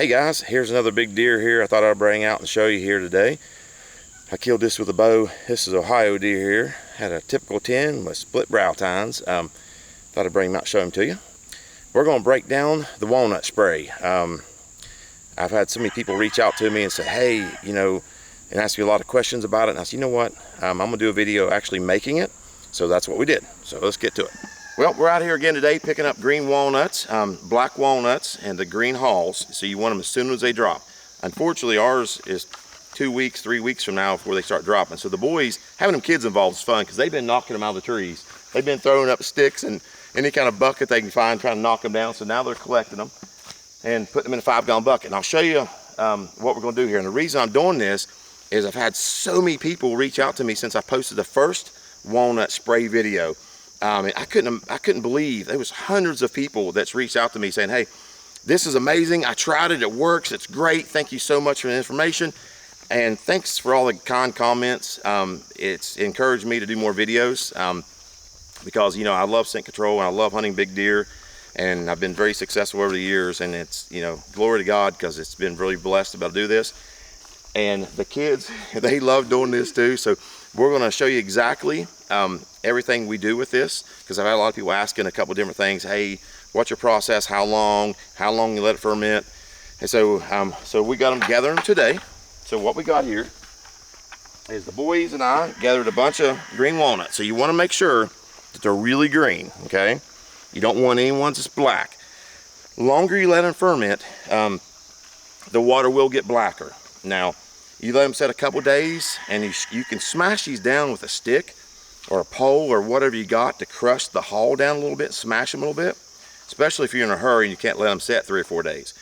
Hey guys, here's another big deer here I thought I'd bring out and show you here today. I killed this with a bow. This is Ohio deer here. Had a typical 10 with split brow tines. Thought I'd bring him out and show him to you. We're going to break down the walnut spray. I've had so many people reach out to me and say, hey, you know, and ask me a lot of questions about it. And I said, you know what, I'm going to do a video actually making it. So that's what we did. So let's get to it. Well, we're out here again today picking up green walnuts, black walnuts, and the green hulls. So you want them as soon as they drop. Unfortunately, ours is 2 weeks, 3 weeks from now before they start dropping. So the boys, having them kids involved is fun because they've been knocking them out of the trees. They've been throwing up sticks and any kind of bucket they can find, trying to knock them down. So now they're collecting them and putting them in a 5-gallon bucket. And I'll show you what we're going to do here. And the reason I'm doing this is I've had so many people reach out to me since I posted the first walnut spray video. I couldn't believe there was hundreds of people that's reached out to me saying, hey, this is amazing. I tried it. It works. It's great. Thank you so much for the information. And thanks for all the kind comments. It's encouraged me to do more videos because, you know, I love scent control and I love hunting big deer. And I've been very successful over the years. And it's, you know, glory to God because it's been really blessed to be able to do this. And the kids, they love doing this too. So we're going to show you exactly everything we do with this, because I've had a lot of people asking a couple different things. Hey, what's your process? How long you let it ferment? And so so we got them gathering today. So what we got here is the boys and I gathered a bunch of green walnuts. So you want to make sure that they're really green, okay? You don't want any ones that's black. The longer you let them ferment, the water will get blacker. Now, you let them set a couple days, and you can smash these down with a stick or a pole or whatever you got to crush the hull down a little bit, smash them a little bit, especially if you're in a hurry and you can't let them set 3 or 4 days.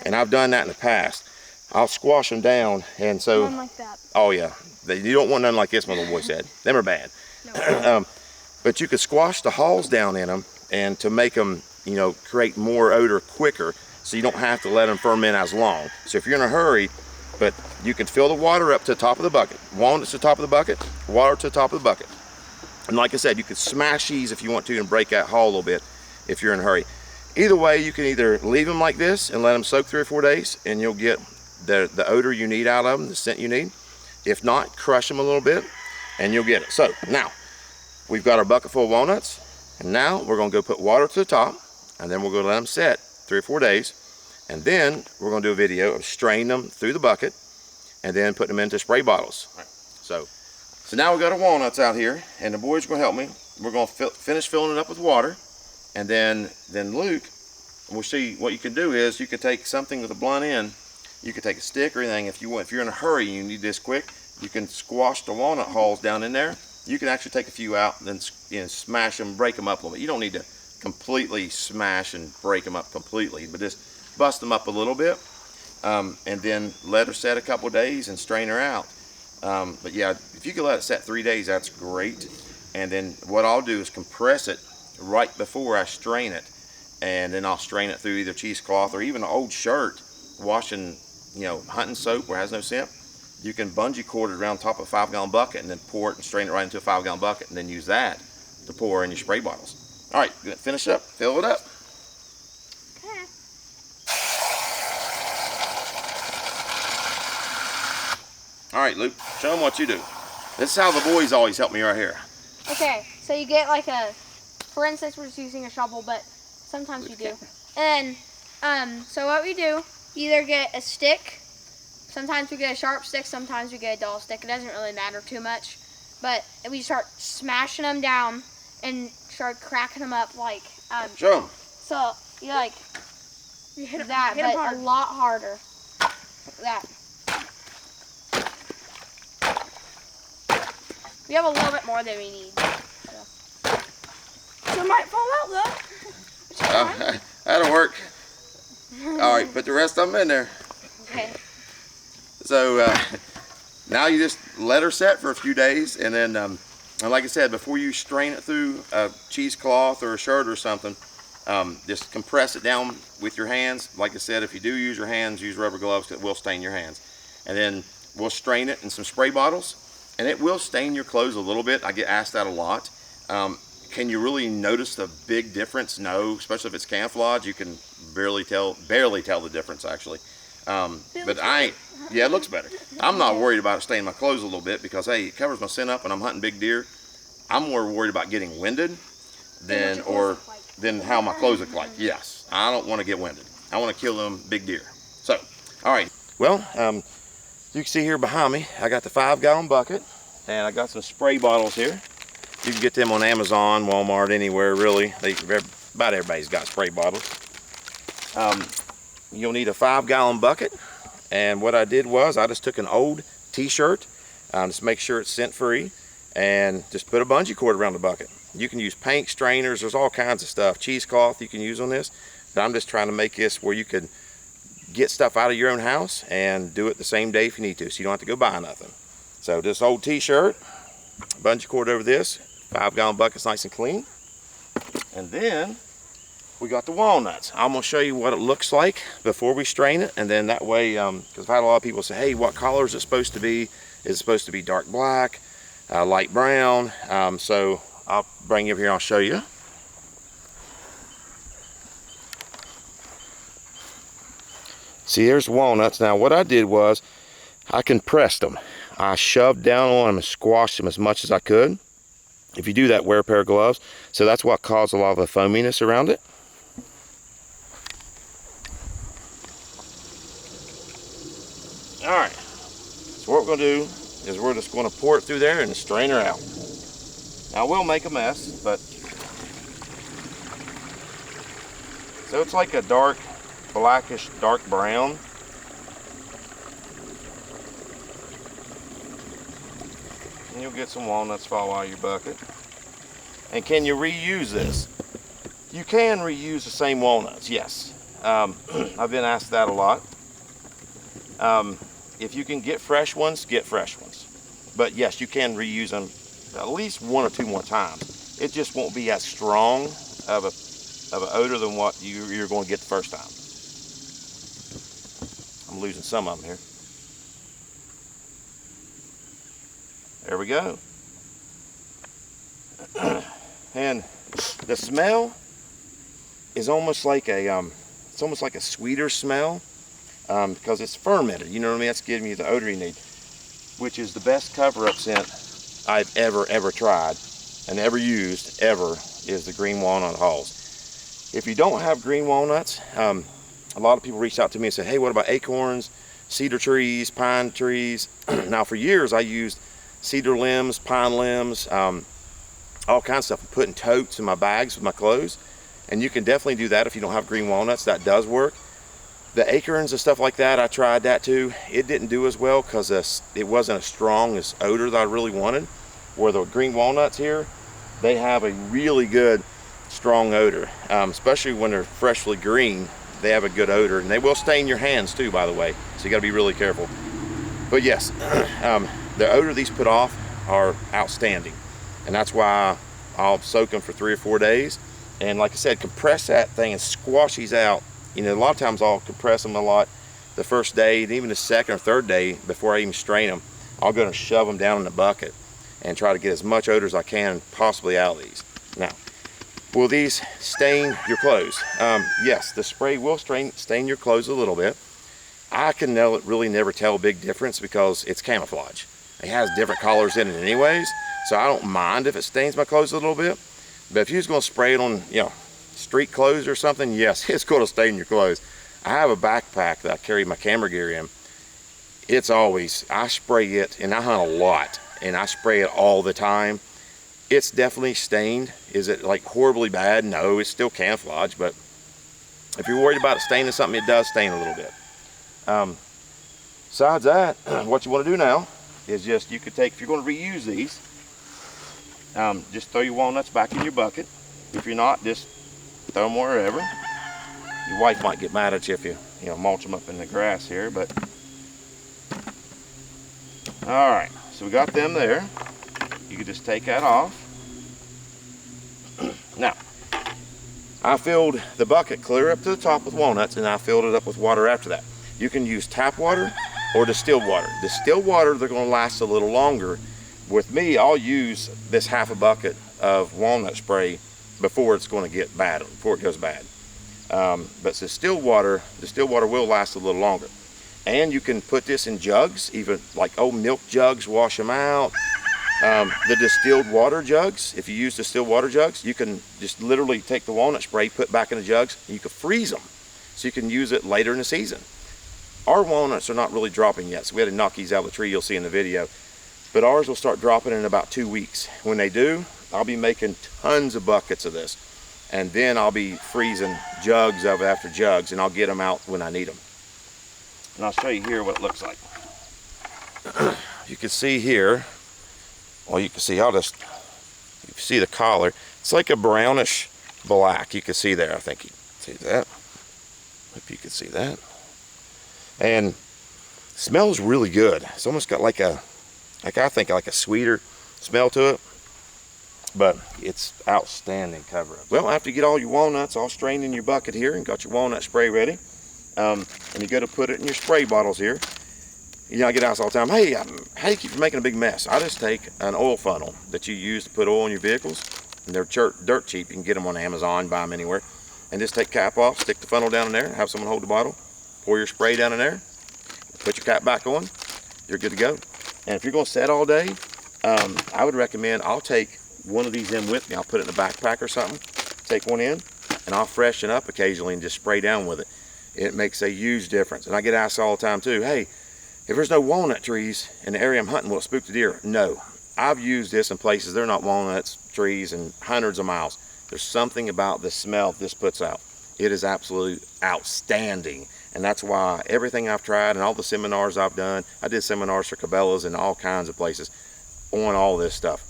And I've done that in the past. I'll squash them down, and so... None like that. Oh yeah, you don't want none like this, my little boy said. Them are bad. No. But you could squash the hulls down in them, and to make them, you know, create more odor quicker, so you don't have to let them ferment as long. So if you're in a hurry, but you can fill the water up to the top of the bucket. Walnuts to the top of the bucket, water to the top of the bucket. And like I said, you could smash these if you want to and break that hull a little bit if you're in a hurry. Either way, you can either leave them like this and let them soak 3 or 4 days, and you'll get the odor you need out of them, the scent you need. If not, crush them a little bit, and you'll get it. So now, we've got our bucket full of walnuts, and now we're going to go put water to the top, and then we're going to let them set 3 or 4 days. And then we're going to do a video of straining them through the bucket and then putting them into spray bottles. Right. So now we've got our walnuts out here, and the boys are going to help me. We're going to finish filling it up with water, and then Luke, we'll see what you can do is you can take something with a blunt end. You can take a stick or anything if you want. If you're in a hurry and you need this quick, you can squash the walnut hulls down in there. You can actually take a few out and then, you know, smash them, break them up a little bit. You don't need to completely smash and break them up completely, but just bust them up a little bit, and then let her set a couple days and strain her out. But yeah, if you can let it set 3 days, that's great. And then what I'll do is compress it right before I strain it, and then I'll strain it through either cheesecloth or even an old shirt, washing, you know, hunting soap where it has no scent. You can bungee cord it around top of a 5-gallon bucket and then pour it and strain it right into a 5-gallon bucket, and then use that to pour in your spray bottles. All right, finish up, fill it up. All right, Luke, show them what you do. This is how the boys always help me right here. Okay, so you get like for instance, we're just using a shovel, but sometimes you do. And so what we do, you either get a stick, sometimes we get a sharp stick, sometimes we get a dull stick. It doesn't really matter too much. But we start smashing them down and start cracking them up like... Show them. So you hit that, but hard. A lot harder. Like that. We have a little bit more than we need. So it might fall out though. That'll work. All right, put the rest of them in there. Okay. So now you just let her set for a few days, and then, and like I said, before you strain it through a cheesecloth or a shirt or something, just compress it down with your hands. Like I said, if you do use your hands, use rubber gloves because it will stain your hands. And then we'll strain it in some spray bottles. And it will stain your clothes a little bit. I get asked that a lot. Can you really notice the big difference? No, especially if it's camouflage, you can barely tell the difference actually. But yeah, it looks better. I'm not worried about it staining my clothes a little bit because hey, it covers my scent up and I'm hunting big deer. I'm more worried about getting winded than how my clothes look like. Yes, I don't want to get winded. I want to kill them big deer. So, all right. Well, you can see here behind me, I got the 5-gallon bucket and I got some spray bottles here. You can get them on Amazon, Walmart, anywhere really. About everybody's got spray bottles. You'll need a 5-gallon bucket. And what I did was I just took an old t-shirt, just make sure it's scent free, and just put a bungee cord around the bucket. You can use paint strainers, there's all kinds of stuff, cheesecloth you can use on this, but I'm just trying to make this where you could get stuff out of your own house and do it the same day if you need to, so you don't have to go buy nothing. So this old t-shirt, bungee cord over this, 5-gallon bucket's nice and clean. And then we got the walnuts. I'm gonna show you what it looks like before we strain it, and then that way, because I've had a lot of people say, hey, what color is it supposed to be? Is it supposed to be dark black, light brown? So I'll bring you up here and I'll show you. See, here's walnuts. Now what I did was I compressed them. I shoved down on them and squashed them as much as I could. If you do that, wear a pair of gloves. So that's what caused a lot of the foaminess around it. All right, so what we're gonna do is we're just gonna pour it through there and strain her out. Now we'll make a mess, but so it's like a dark, blackish, dark brown. And you'll get some walnuts fall out of your bucket. And can you reuse this? You can reuse the same walnuts, yes. I've been asked that a lot. If you can get fresh ones, get fresh ones. But yes, you can reuse them at least 1 or 2 more times. It just won't be as strong of an odor than what you're going to get the first time. I'm losing some of them here. There we go. And the smell is almost like a sweeter smell. Because it's fermented, you know what I mean? That's giving you the odor you need, which is the best cover-up scent I've ever tried and ever used, is the green walnut hulls. If you don't have green walnuts, a lot of people reach out to me and say, hey, what about acorns, cedar trees, pine trees? Now for years I used cedar limbs, pine limbs, all kinds of stuff, put in totes in my bags with my clothes. And you can definitely do that if you don't have green walnuts. That does work. The acorns and stuff like that, I tried that too. It didn't do as well because it wasn't as strong as odor that I really wanted. Where the green walnuts here, they have a really good strong odor, especially when they're freshly green. They have a good odor, and they will stain your hands too, by the way, so you got to be really careful. But yes, the odor these put off are outstanding, and that's why I'll soak them for 3 or 4 days, and like I said, compress that thing and squash these out. You know, a lot of times I'll compress them a lot the first day, and even the second or third day before I even strain them, I'll go and shove them down in the bucket and try to get as much odor as I can possibly out of these. Now, will these stain your clothes? Yes, the spray will stain your clothes a little bit. I can really never tell a big difference because it's camouflage. It has different colors in it anyways, so I don't mind if it stains my clothes a little bit. But if you're just gonna spray it on, you know, street clothes or something, yes, it's going to stain your clothes. I have a backpack that I carry my camera gear in. It's always, I spray it, and I hunt a lot, and I spray it all the time. It's definitely stained. Is it like horribly bad? No, it's still camouflage, but if you're worried about it staining something, it does stain a little bit. Besides that, what you want to do now is just, you could take, if you're going to reuse these, just throw your walnuts back in your bucket. If you're not, just throw them wherever. Your wife might get mad at you if you mulch them up in the grass here, but all right, so we got them there. You can just take that off. Now, I filled the bucket clear up to the top with walnuts, and I filled it up with water after that. You can use tap water or distilled water. Distilled water, they're going to last a little longer. With me, I'll use this half a bucket of walnut spray before it's going to get bad, before it goes bad. But the distilled water will last a little longer. And you can put this in jugs, even like old milk jugs, wash them out. The distilled water jugs, if you use distilled water jugs, you can just literally take the walnut spray, put back in the jugs, and you can freeze them. So you can use it later in the season. Our walnuts are not really dropping yet, so we had to knock these out of the tree, you'll see in the video. But ours will start dropping in about 2 weeks. When they do, I'll be making tons of buckets of this. And then I'll be freezing jugs of it after jugs, and I'll get them out when I need them. And I'll show you here what it looks like. You can see here, well, you can see, you see the collar. It's like a brownish black. You can see there, I think you can see that. Hope you can see that. And smells really good. It's almost got like a, I think like a sweeter smell to it, but it's outstanding cover-up. Well, after you get all your walnuts all strained in your bucket here and got your walnut spray ready, and you go to put it in your spray bottles here, you know, I get asked all the time, hey, how do you keep from making a big mess? I just take an oil funnel that you use to put oil in your vehicles, and they're dirt cheap. You can get them on Amazon, buy them anywhere, and just take cap off, stick the funnel down in there, have someone hold the bottle, pour your spray down in there, put your cap back on, you're good to go. And if you're going to set all day, I would recommend, I'll take one of these in with me. I'll put it in a backpack or something, take one in, and I'll freshen up occasionally and just spray down with it. It makes a huge difference. And I get asked all the time too, hey, if there's no walnut trees in the area I'm hunting, will it spook the deer? No. I've used this in places they're not walnuts trees and hundreds of miles. There's something about the smell this puts out. It is absolutely outstanding. And that's why everything I've tried and all the seminars I've done, I did seminars for Cabela's and all kinds of places on all this stuff.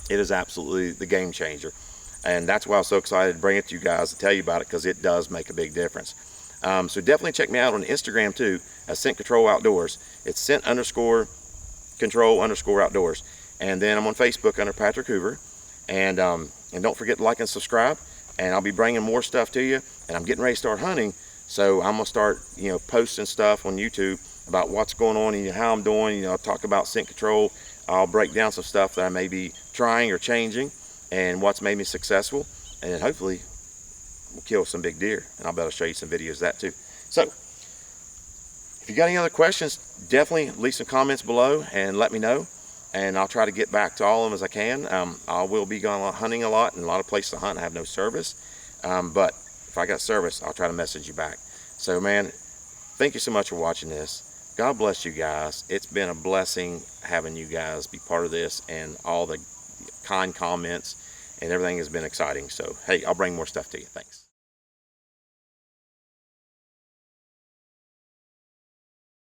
It is absolutely the game changer. And that's why I'm so excited to bring it to you guys to tell you about it, because it does make a big difference. So definitely check me out on Instagram too, at Scent Control Outdoors. It's Scent_Control_Outdoors. And then I'm on Facebook under Patrick Hoover. And don't forget to like and subscribe. And I'll be bringing more stuff to you. And I'm getting ready to start hunting. So I'm gonna start, posting stuff on YouTube about what's going on and how I'm doing. I'll talk about scent control. I'll break down some stuff that I may be trying or changing and what's made me successful. And then hopefully we'll kill some big deer. And I'll be able to show you some videos of that too. So if you got any other questions, definitely leave some comments below and let me know. And I'll try to get back to all of them as I can. I will be going hunting a lot, and a lot of places to hunt I have no service. But if I got service, I'll try to message you back. So man, thank you so much for watching this. God bless you guys. It's been a blessing having you guys be part of this, and all the kind comments and everything has been exciting. So hey, I'll bring more stuff to you. Thanks.